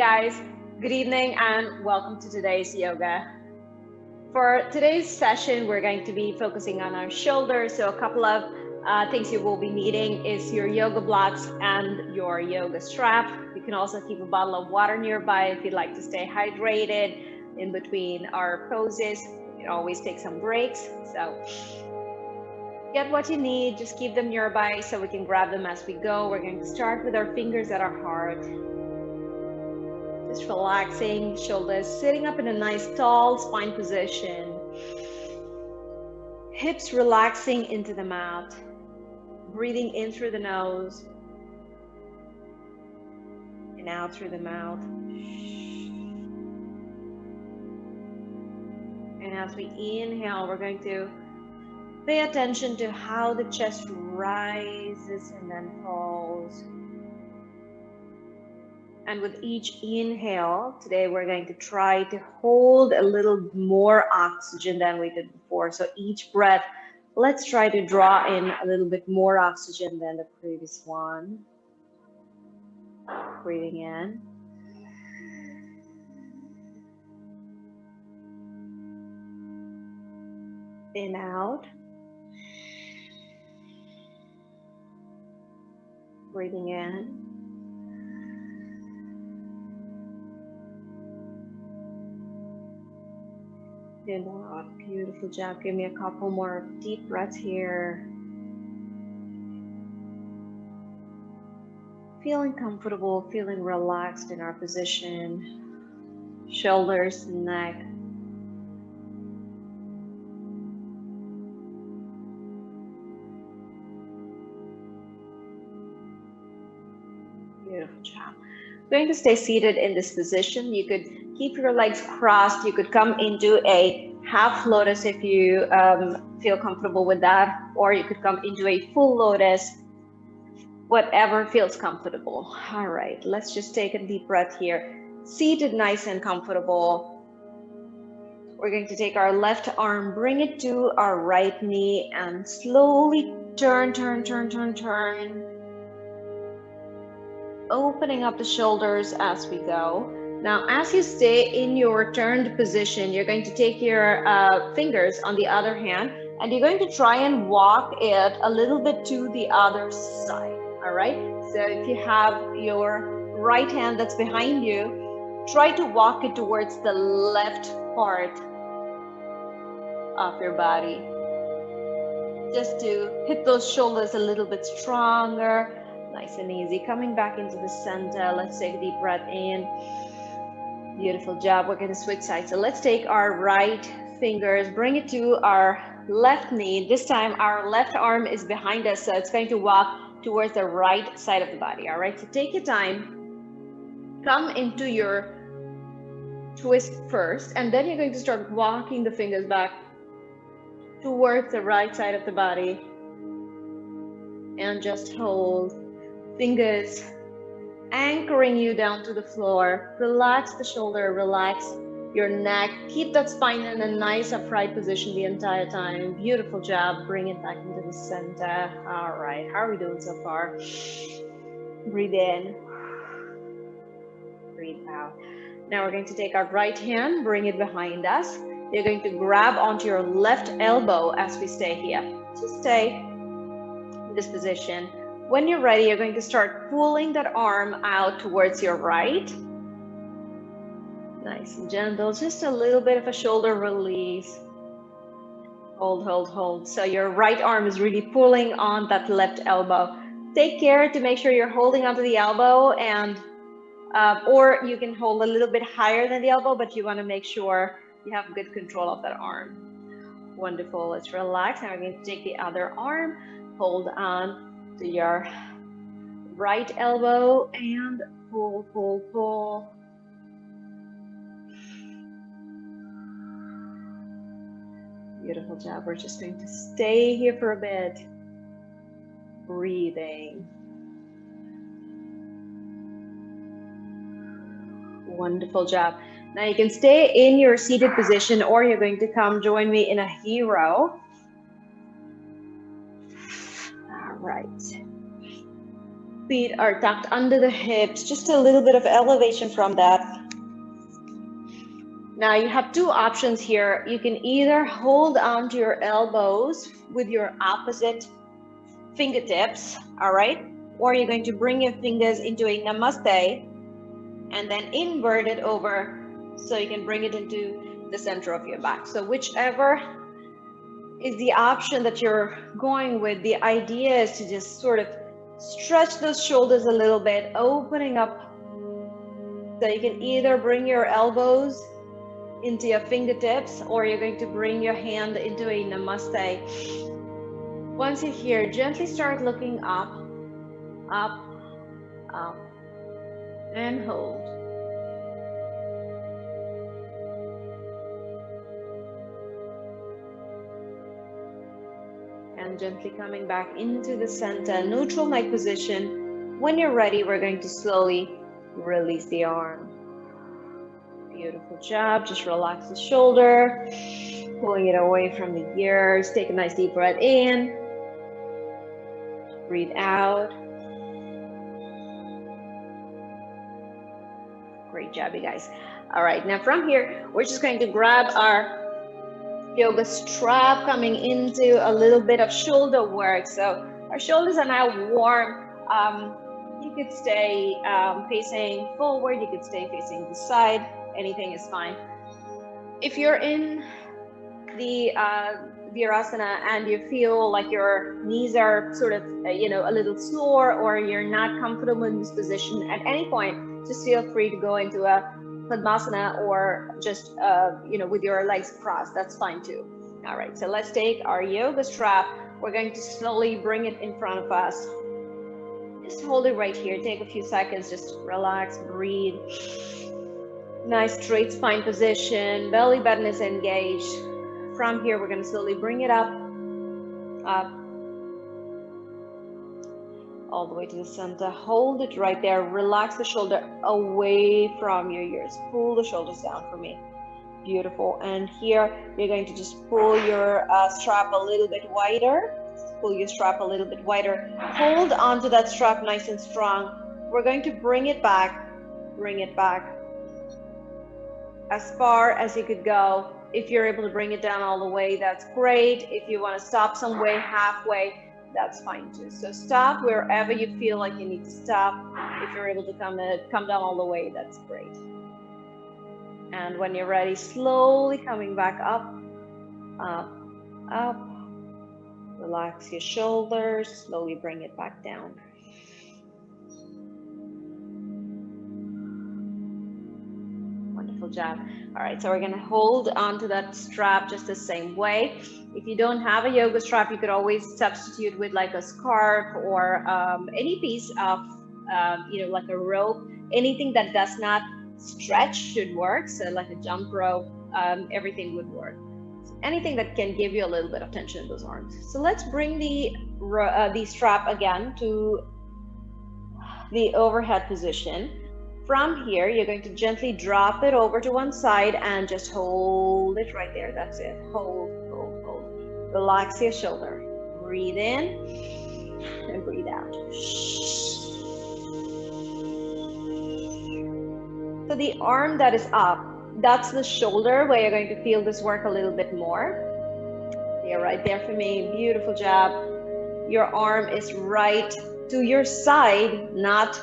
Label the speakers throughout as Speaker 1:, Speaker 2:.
Speaker 1: guys, good evening and welcome to today's yoga. For today's session, we're going to be focusing on our shoulders. So a couple of things you will be needing is your yoga blocks and your yoga strap. You can also keep a bottle of water nearby if you'd like to stay hydrated in between our poses. You can always take some breaks. So get what you need, just keep them nearby so we can grab them as we go. We're going to start with our fingers at our heart. Just relaxing, shoulders sitting up in a nice tall spine position. Hips relaxing into the mat. Breathing in through the nose and out through the mouth. And as we inhale, we're going to pay attention to how the chest rises and then falls. And with each inhale, today we're going to try to hold a little more oxygen than we did before. So each breath, let's try to draw in a little bit more oxygen than the previous one. Breathing in. In, out. Breathing in. And out. Beautiful job. Give me a couple more deep breaths here. Feeling comfortable, feeling relaxed in our position. Shoulders, neck. Beautiful job. Going to stay seated in this position. You could keep your legs crossed. You could come into a half lotus if you feel comfortable with that, or you could come into a full lotus, whatever feels comfortable. All right, let's just take a deep breath here. Seated nice and comfortable. We're going to take our left arm, bring it to our right knee, and slowly turn. Opening up the shoulders as we go. Now, as you stay in your turned position, you're going to take your fingers on the other hand, and you're going to try and walk it a little bit to the other side, all right? So if you have your right hand that's behind you, try to walk it towards the left part of your body. Just to hit those shoulders a little bit stronger. Nice and easy. Coming back into the center. Let's take a deep breath in. Beautiful job. We're going to switch sides. So let's take our right fingers, bring it to our left knee. This time our left arm is behind us, so it's going to walk towards the right side of the body. All right, so take your time. Come into your twist first, and then you're going to start walking the fingers back towards the right side of the body. And just hold. Fingers anchoring you down to the floor. Relax the shoulder, relax your neck. Keep that spine in a nice upright position the entire time. Beautiful job. Bring it back into the center. All right, how are we doing so far? Breathe in. Breathe out. Now we're going to take our right hand, bring it behind us. You're going to grab onto your left elbow as we stay here. Just stay in this position. When you're ready, you're going to start pulling that arm out towards your right. Nice and gentle, just a little bit of a shoulder release. Hold. So your right arm is really pulling on that left elbow. Take care to make sure you're holding onto the elbow, and or you can hold a little bit higher than the elbow, but you want to make sure you have good control of that arm. Wonderful. Let's relax. Now we're going to take the other arm, hold on to your right elbow and pull. Beautiful job. We're just going to stay here for a bit. Breathing. Wonderful job. Now you can stay in your seated position, or you're going to come join me in a hero. All right. Feet are tucked under the hips, just a little bit of elevation from that. Now you have two options here. You can either hold on to your elbows with your opposite fingertips, all right? Or you're going to bring your fingers into a namaste and then invert it over so you can bring it into the center of your back. So whichever is the option that you're going with, the idea is to just sort of stretch those shoulders a little bit, opening up. So you can either bring your elbows into your fingertips or you're going to bring your hand into a namaste. Once you're here, gently start looking up, up, up, and hold. And gently coming back into the center, neutral neck position. When you're ready, we're going to slowly release the arm. Beautiful job. Just relax the shoulder, pulling it away from the ears. Take a nice deep breath in. Breathe out. Great job, you guys. All right, now from here, we're just going to grab our yoga strap, coming into a little bit of shoulder work. So our shoulders are now warm. You could stay facing forward, you could stay facing the side, anything is fine. If you're in the Virasana and you feel like your knees are sort of, a little sore, or you're not comfortable in this position at any point, just feel free to go into a Padmasana or just, with your legs crossed, that's fine too. All right, so let's take our yoga strap. We're going to slowly bring it in front of us. Just hold it right here. Take a few seconds, just relax, breathe. Nice straight spine position, belly button is engaged. From here, we're going to slowly bring it up, all the way to the center. Hold it right there. Relax the shoulder away from your ears. Pull the shoulders down for me. Beautiful. And here, you're going to just pull your strap a little bit wider. Pull your strap a little bit wider. Hold onto that strap nice and strong. We're going to bring it back as far as you could go. If you're able to bring it down all the way, that's great. If you want to stop somewhere halfway, that's fine too. So stop wherever you feel like you need to stop. If you're able to come down all the way, that's great. And when you're ready, slowly coming back up, up, up. Relax your shoulders, slowly bring it back down. Wonderful job. All right, so we're gonna hold onto that strap just the same way. If you don't have a yoga strap, you could always substitute with like a scarf or any piece of, like a rope. Anything that does not stretch should work. So like a jump rope, everything would work. Anything that can give you a little bit of tension in those arms. So let's bring the strap again to the overhead position. From here, you're going to gently drop it over to one side and just hold it right there. That's it. Hold, hold, hold. Relax your shoulder. Breathe in and breathe out. So the arm that is up, that's the shoulder where you're going to feel this work a little bit more. You're right there for me. Beautiful job. Your arm is right to your side, not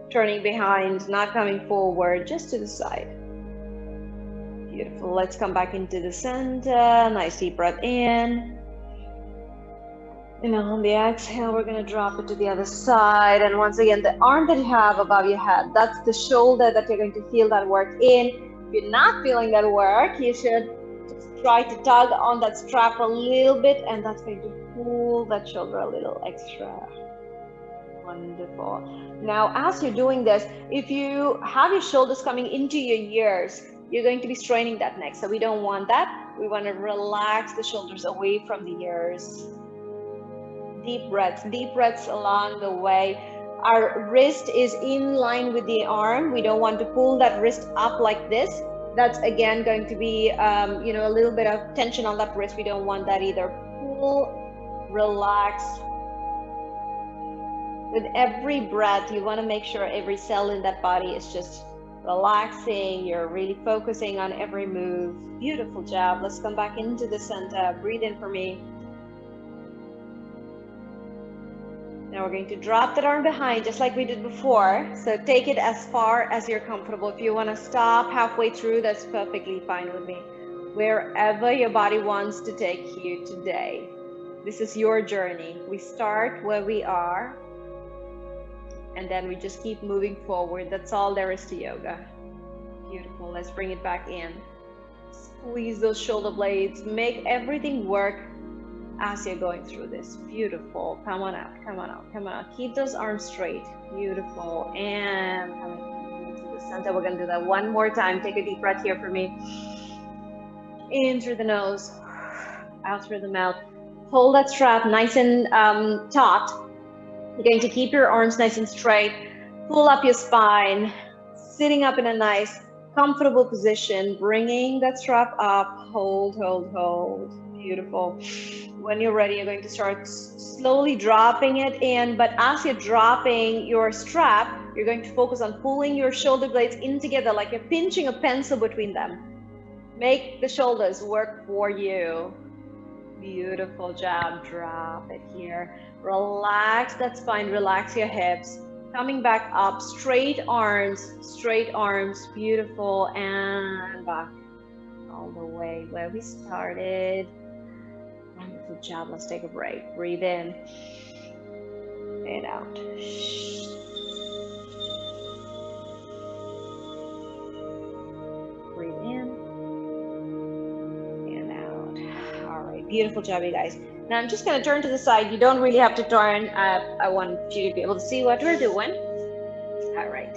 Speaker 1: turning behind, not coming forward, just to the side. Beautiful. Let's come back into the center. Nice deep breath in. And on the exhale, we're going to drop it to the other side. And once again, the arm that you have above your head, that's the shoulder that you're going to feel that work in. If you're not feeling that work, you should just try to tug on that strap a little bit, and that's going to pull that shoulder a little extra. Wonderful. Now, as you're doing this, if you have your shoulders coming into your ears, you're going to be straining that neck. So we don't want that. We want to relax the shoulders away from the ears. Deep breaths along the way. Our wrist is in line with the arm. We don't want to pull that wrist up like this. That's again going to be, a little bit of tension on that wrist. We don't want that either. Pull, relax. With every breath, you want to make sure every cell in that body is just relaxing. You're really focusing on every move. Beautiful job. Let's come back into the center. Breathe in for me. Now we're going to drop that arm behind just like we did before. So take it as far as you're comfortable. If you want to stop halfway through, that's perfectly fine with me. Wherever your body wants to take you today. This is your journey. We start where we are, and then we just keep moving forward. That's all there is to yoga. Beautiful. Let's bring it back in. Squeeze those shoulder blades. Make everything work as you're going through this. Beautiful. Come on out, come on out, come on out. Keep those arms straight. Beautiful. And coming to the center. We're gonna do that one more time. Take a deep breath here for me. In through the nose, out through the mouth. Hold that strap nice and taut. You're going to keep your arms nice and straight. Pull up your spine, sitting up in a nice, comfortable position, bringing that strap up. Hold, hold, hold. Beautiful. When you're ready, you're going to start slowly dropping it in, but as you're dropping your strap, you're going to focus on pulling your shoulder blades in together like you're pinching a pencil between them. Make the shoulders work for you. Beautiful job. Drop it here. Relax that spine, relax your hips. Coming back up, straight arms, beautiful, and back all the way where we started. Wonderful job. Let's take a break. Breathe in and out. Breathe in. Beautiful job, you guys. Now I'm just going to turn to the side. You don't really have to turn. I want you to be able to see what we're doing. All right.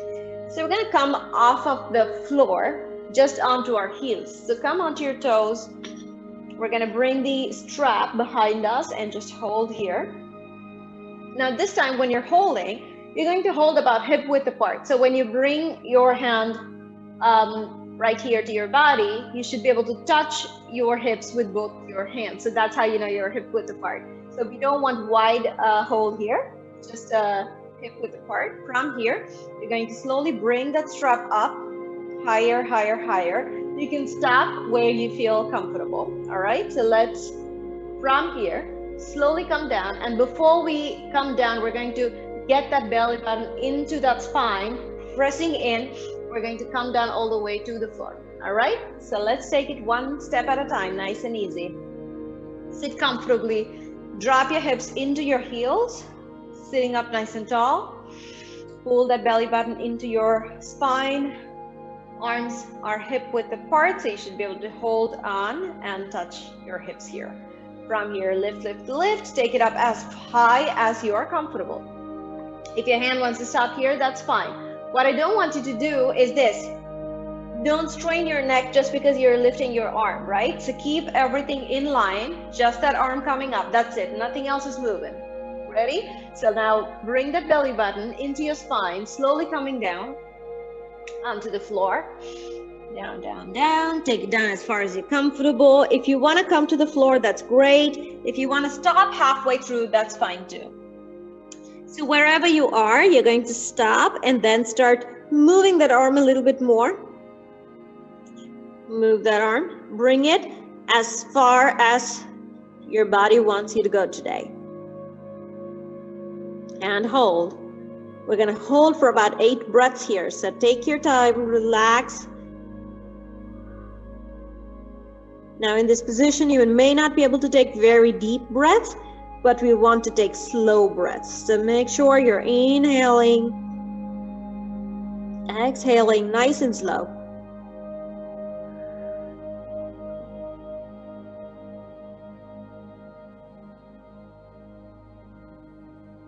Speaker 1: So we're going to come off of the floor just onto our heels. So come onto your toes. We're going to bring the strap behind us and just hold here. Now this time when you're holding, you're going to hold about hip width apart. So when you bring your hand right here to your body, you should be able to touch your hips with both your hands. So that's how you know you're hip width apart. So we don't want wide hold here, just hip width apart. From here, you're going to slowly bring that strap up, higher, higher, higher. You can stop where you feel comfortable. All right, so let's, from here, slowly come down. And before we come down, we're going to get that belly button into that spine, pressing in. We're going to come down all the way to the floor. All right, so let's take it one step at a time, nice and easy. Sit comfortably, drop your hips into your heels, sitting up nice and tall. Pull that belly button into your spine. Arms are hip width apart, so you should be able to hold on and touch your hips here. From here, lift, lift, lift. Take it up as high as you are comfortable. If your hand wants to stop here, that's fine. What I don't want you to do is this. Don't strain your neck just because you're lifting your arm, right? So keep everything in line, just that arm coming up. That's it. Nothing else is moving. Ready? So now bring that belly button into your spine, slowly coming down onto the floor. Down, down, down. Take it down as far as you're comfortable. If you want to come to the floor, that's great. If you want to stop halfway through, that's fine too. So wherever you are, you're going to stop and then start moving that arm a little bit more. Move that arm. Bring it as far as your body wants you to go today. And hold. We're going to hold for about 8 breaths here. So take your time, relax. Now in this position, you may not be able to take very deep breaths, but we want to take slow breaths. So make sure you're inhaling, exhaling nice and slow.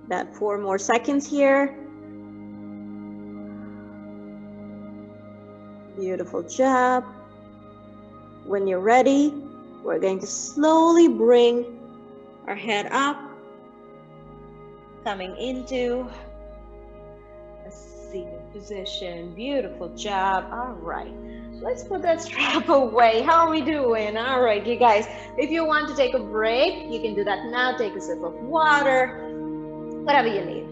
Speaker 1: About 4 more seconds here. Beautiful job. When you're ready, we're going to slowly bring our head up, coming into a seated position. Beautiful job. All right, let's put that strap away. How are we doing? All right, you guys, if you want to take a break, you can do that now. Take a sip of water, whatever you need.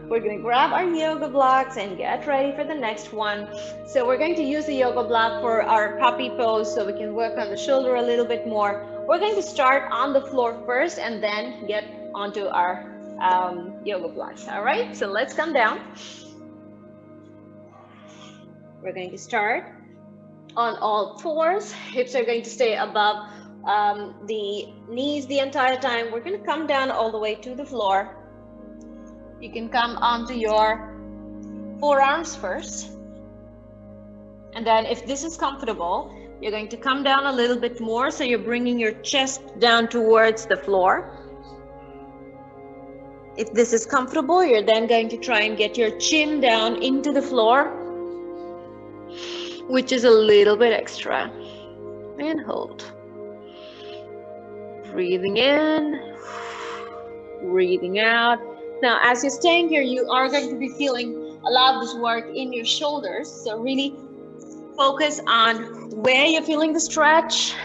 Speaker 1: We're going to grab our yoga blocks and get ready for the next one. So we're going to use the yoga block for our puppy pose so we can work on the shoulder a little bit more. We're going to start on the floor first and then get onto our yoga blocks. All right, so let's come down. We're going to start on all fours. Hips are going to stay above the knees the entire time. We're going to come down all the way to the floor. You can come onto your forearms first. And then if this is comfortable, you're going to come down a little bit more. So you're bringing your chest down towards the floor. If this is comfortable, you're then going to try and get your chin down into the floor, which is a little bit extra. And hold. Breathing in, breathing out. Now, as you're staying here, you are going to be feeling a lot of this work in your shoulders. So really focus on where you're feeling the stretch.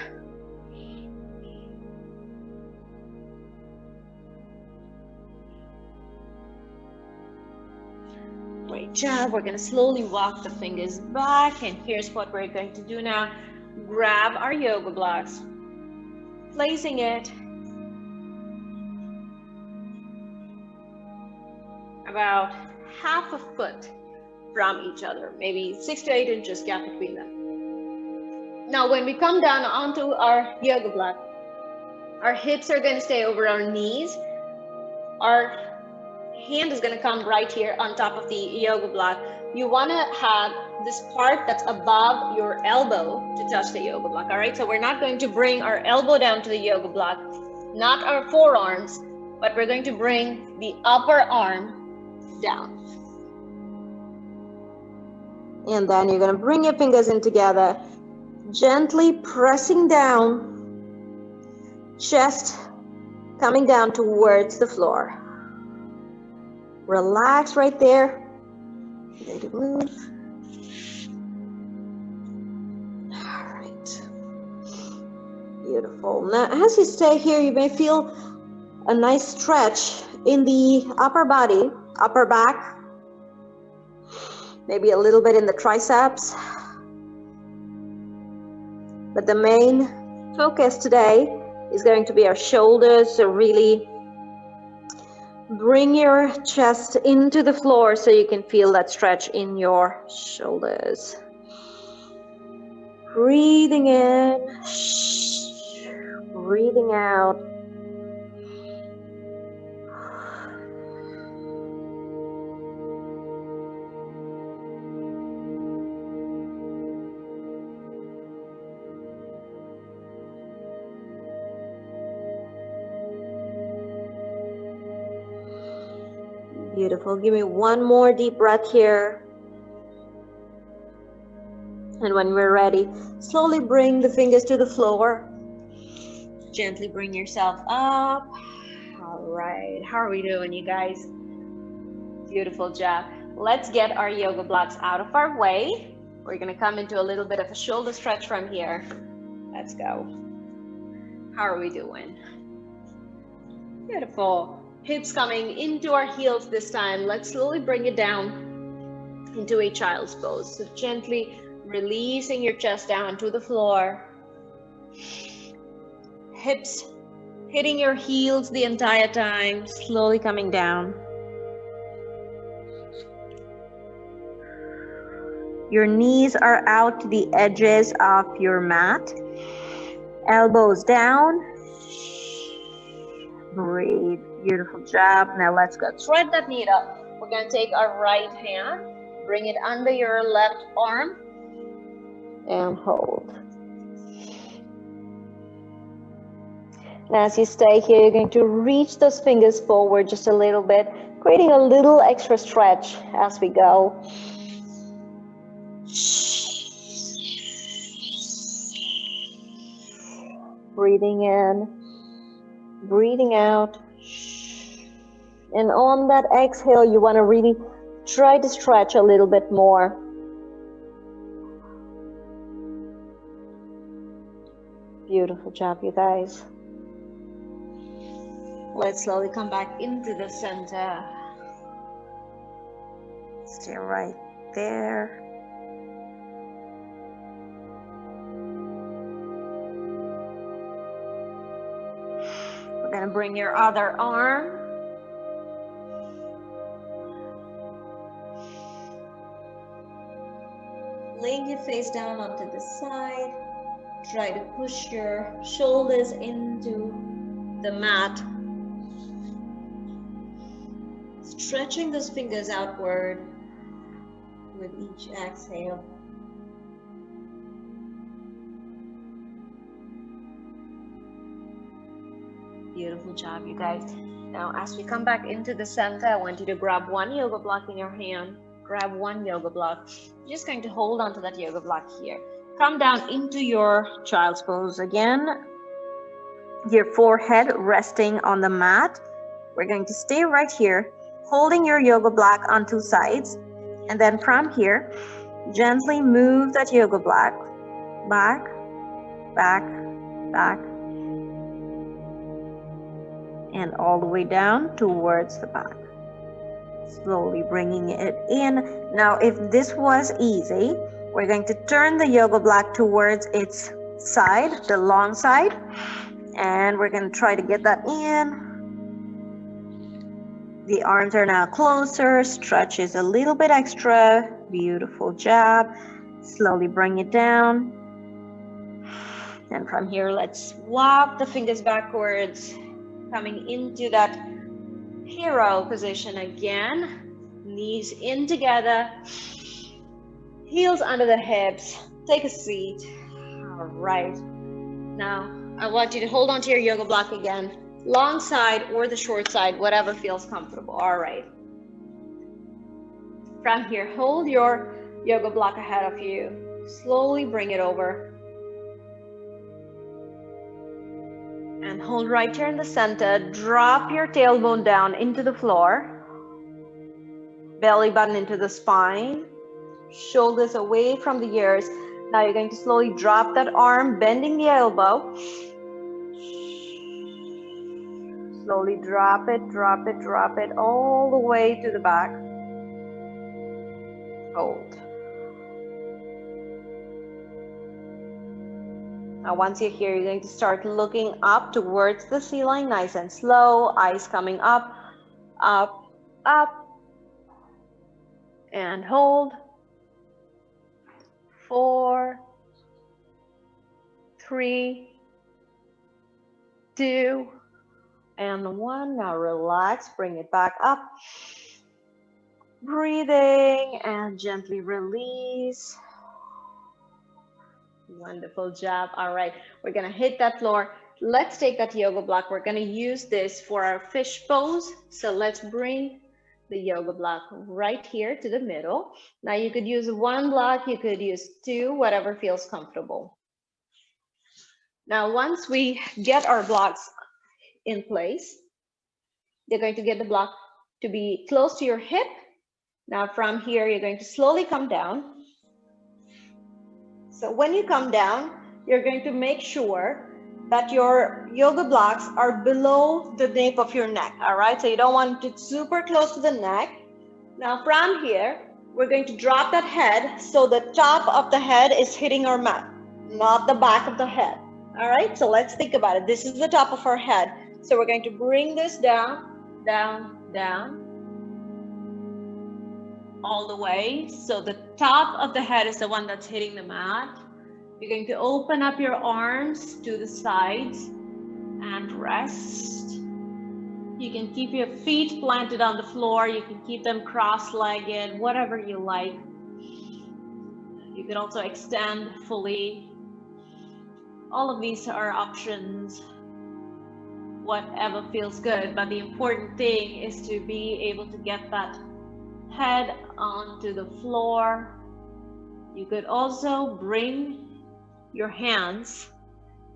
Speaker 1: Great job. We're going to slowly walk the fingers back. And here's what we're going to do now. Grab our yoga blocks, placing it about half a foot from each other, maybe 6 to 8 inches gap between them. Now, when we come down onto our yoga block, our hips are going to stay over our knees. Our hand is going to come right here on top of the yoga block. You want to have this part that's above your elbow to touch the yoga block, all right? So we're not going to bring our elbow down to the yoga block, not our forearms, but we're going to bring the upper arm down. And then you're going to bring your fingers in together, gently pressing down, chest coming down towards the floor. Relax right there. Ready to move. All right. Beautiful. Now, as you stay here, you may feel a nice stretch in the upper body, upper back, maybe a little bit in the triceps. But the main focus today is going to be our shoulders. So really bring your chest into the floor so you can feel that stretch in your shoulders. Breathing in, breathing out. Beautiful. Give me one more deep breath here. And when we're ready, slowly bring the fingers to the floor. Gently bring yourself up. All right. How are we doing, you guys? Beautiful job. Let's get our yoga blocks out of our way. We're going to come into a little bit of a shoulder stretch from here. Let's go. How are we doing? Beautiful. Hips coming into our heels this time. Let's slowly bring it down into a child's pose. So gently releasing your chest down to the floor. Hips hitting your heels the entire time, slowly coming down. Your knees are out to the edges of your mat. Elbows down. Breathe. Beautiful job. Now let's go. Thread that needle. We're going to take our right hand, bring it under your left arm, and hold. Now as you stay here, you're going to reach those fingers forward just a little bit, creating a little extra stretch as we go. Breathing in, breathing out. And on that exhale, you want to really try to stretch a little bit more. Beautiful job, you guys. Let's slowly come back into the center. Stay right there. We're gonna bring your other arm. Laying your face down onto the side. Try to push your shoulders into the mat. Stretching those fingers outward with each exhale. Beautiful job, you guys. Now, as we come back into the center, I want you to grab one yoga block in your hand. Grab one yoga block. You're just going to hold on to that yoga block here. Come down into your child's pose again. Your forehead resting on the mat. We're going to stay right here, holding your yoga block on two sides. And then from here, gently move that yoga block back, back, back, and all the way down towards the back. Slowly bringing it in. Now, if this was easy, we're going to turn the yoga block towards its side, the long side, and we're going to try to get that in. The arms are now closer, stretches a little bit extra. Beautiful job. Slowly bring it down. And from here, let's walk the fingers backwards, coming into that hero position again. Knees in together, heels under the hips. Take a seat. All right. Now, I want you to hold on to your yoga block again. Long side or the short side, whatever feels comfortable. All right. From here, hold your yoga block ahead of you. Slowly bring it over. And hold right here in the center. Drop your tailbone down into the floor. Belly button into the spine. Shoulders away from the ears. Now you're going to slowly drop that arm, bending the elbow. Slowly drop it, drop it, drop it all the way to the back. Hold. Now once you're here, you're going to start looking up towards the ceiling, nice and slow, eyes coming up, up, up, and hold. 4, 3, 2, and 1. Now relax, bring it back up. Breathing and gently release. Wonderful job. All right, we're gonna hit that floor. Let's take that yoga block. We're gonna use this for our fish pose. So let's bring the yoga block right here to the middle. Now you could use one block, you could use two, whatever feels comfortable. Now once we get our blocks in place, you're going to get the block to be close to your hip. Now from here, you're going to slowly come down. So when you come down, you're going to make sure that your yoga blocks are below the nape of your neck, all right? So you don't want it super close to the neck. Now from here, we're going to drop that head so the top of the head is hitting our mat, not the back of the head, all right? So let's think about it. This is the top of our head. So we're going to bring this down, down, down, all the way. So the top of the head is the one that's hitting the mat. You're going to open up your arms to the sides and rest. You can keep your feet planted on the floor. You can keep them cross-legged, whatever you like. You can also extend fully. All of these are options, whatever feels good. But the important thing is to be able to get that head onto the floor. You could also bring your hands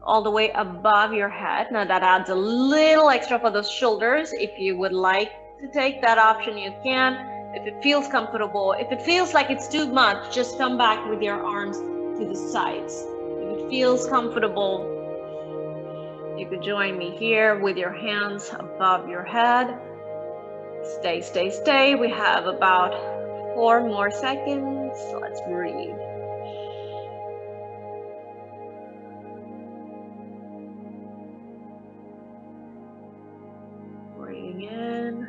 Speaker 1: all the way above your head. Now that adds a little extra for those shoulders. If you would like to take that option, you can. If it feels comfortable, if it feels like it's too much, just come back with your arms to the sides. If it feels comfortable, you could join me here with your hands above your head. Stay, stay, stay. We have about 4 more seconds. Let's breathe. Breathing in.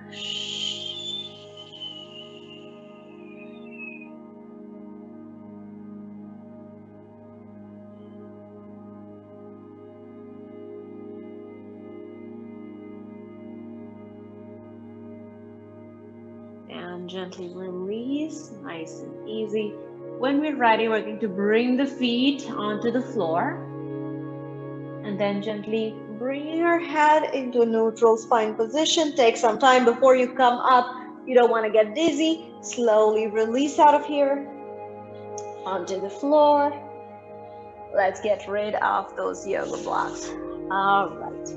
Speaker 1: And gently release, nice and easy. When we're ready, we're going to bring the feet onto the floor. And then gently bring your head into a neutral spine position. Take some time before you come up. You don't want to get dizzy. Slowly release out of here onto the floor. Let's get rid of those yoga blocks. All right.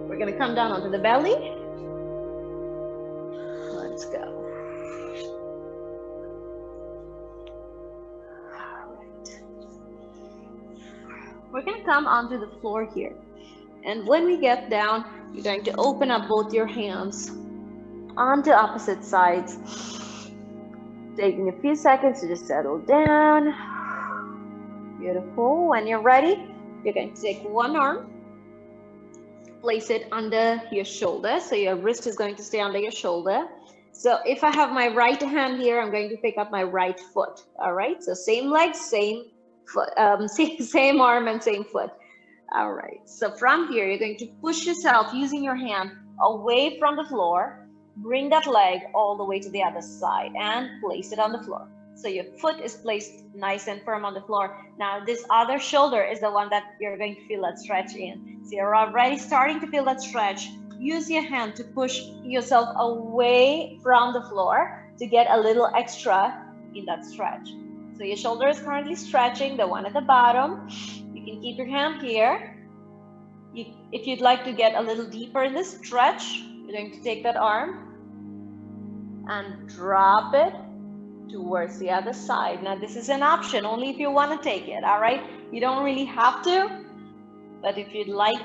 Speaker 1: We're going to come down onto the belly. Let's go. All right. We're going to come onto the floor here. And when we get down, you're going to open up both your hands onto opposite sides. Taking a few seconds to just settle down. Beautiful. When you're ready, you're going to take one arm, place it under your shoulder. So your wrist is going to stay under your shoulder. So if I have my right hand here, I'm going to pick up my right foot. All right. So same leg, same foot, same arm and same foot. All right. So from here, you're going to push yourself using your hand away from the floor. Bring that leg all the way to the other side and place it on the floor. So your foot is placed nice and firm on the floor. Now this other shoulder is the one that you're going to feel that stretch in. So you're already starting to feel that stretch. Use your hand to push yourself away from the floor to get a little extra in that stretch. So your shoulder is currently stretching, the one at the bottom. You can keep your hand here. If you'd like to get a little deeper in this stretch, you're going to take that arm and drop it towards the other side. Now this is an option only if you want to take it. All right, you don't really have to, but if you'd like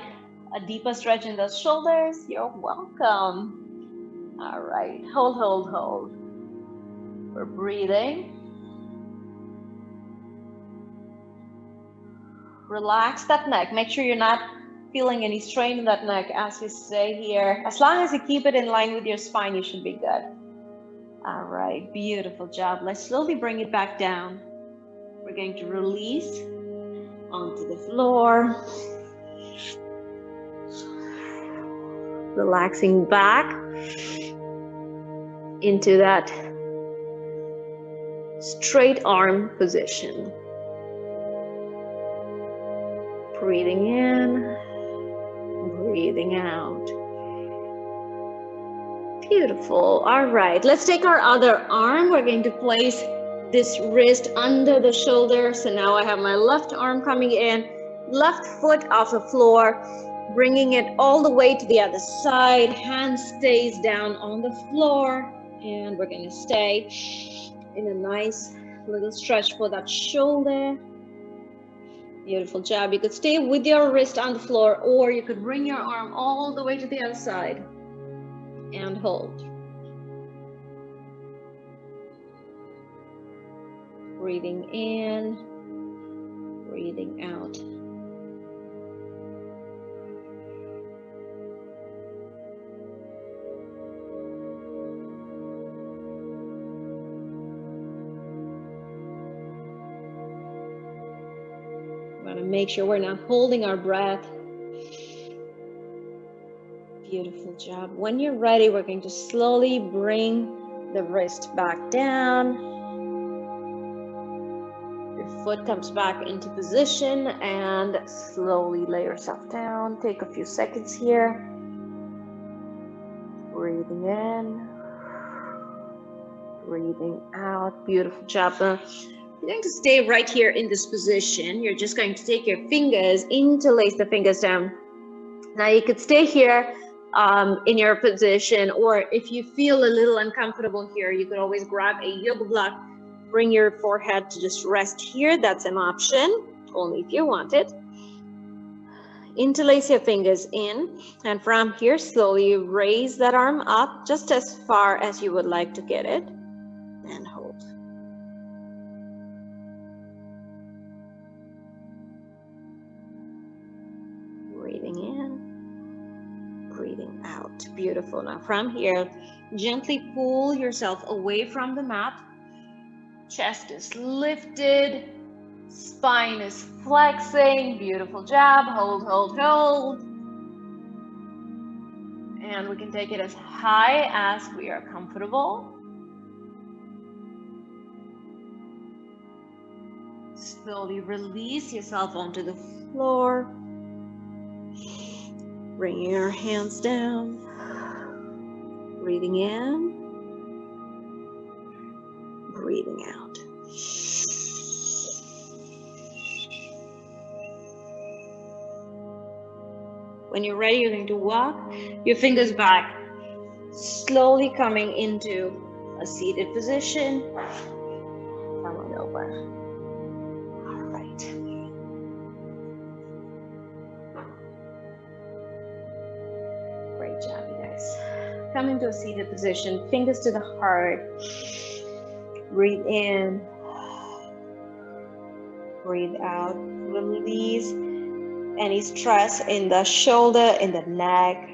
Speaker 1: a deeper stretch in those shoulders, you're welcome. All right, hold. We're breathing. Relax that neck. Make sure you're not feeling any strain in that neck as you stay here. As long as you keep it in line with your spine, you should be good. All right, beautiful job. Let's slowly bring it back down. We're going to release onto the floor. Relaxing back into that straight arm position. Breathing in, breathing out. Beautiful. All right, let's take our other arm. We're going to place this wrist under the shoulder. So now I have my left arm coming in, left foot off the floor, bringing it all the way to the other side. Hand stays down on the floor, and we're going to stay in a nice little stretch for that shoulder. Beautiful job. You could stay with your wrist on the floor, or you could bring your arm all the way to the other side and hold. Breathing in, breathing out. We want to make sure we're not holding our breath. Beautiful job. When you're ready, we're going to slowly bring the wrist back down. Your foot comes back into position and slowly lay yourself down. Take a few seconds here. Breathing in, breathing out. Beautiful job. You're going to stay right here in this position. You're just going to take your fingers, interlace the fingers down. Now you could stay here in your position, or if you feel a little uncomfortable here, you could always grab a yoga block, bring your forehead to just rest here. That's an option, only if you want it. Interlace your fingers in, and from here, slowly raise that arm up just as far as you would like to get it. and hold. Breathing in, breathing out. Beautiful. Now from here, gently pull yourself away from the mat. Chest is lifted, spine is flexing. Beautiful job. Hold, hold, hold. And we can take it as high as we are comfortable. Slowly release yourself onto the floor. Bringing your hands down. Breathing in. Breathing out. When you're ready, you're going to walk your fingers back, slowly coming into a seated position. Come on over. All right. Great job, you guys. Come into a seated position, fingers to the heart. Breathe in. Breathe out. Release any stress in the shoulder, in the neck.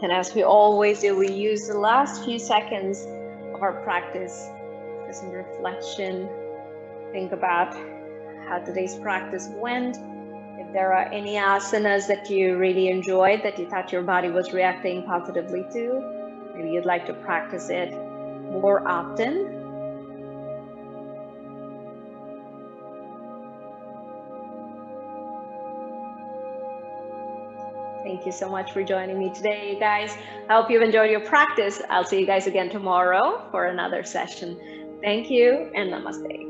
Speaker 1: And as we always do, we use the last few seconds of our practice for some reflection. Think about how today's practice went. If there are any asanas that you really enjoyed, that you thought your body was reacting positively to, maybe you'd like to practice it more often. Thank you so much for joining me today, you guys. I hope you've enjoyed your practice. I'll see you guys again tomorrow for another session. Thank you and namaste.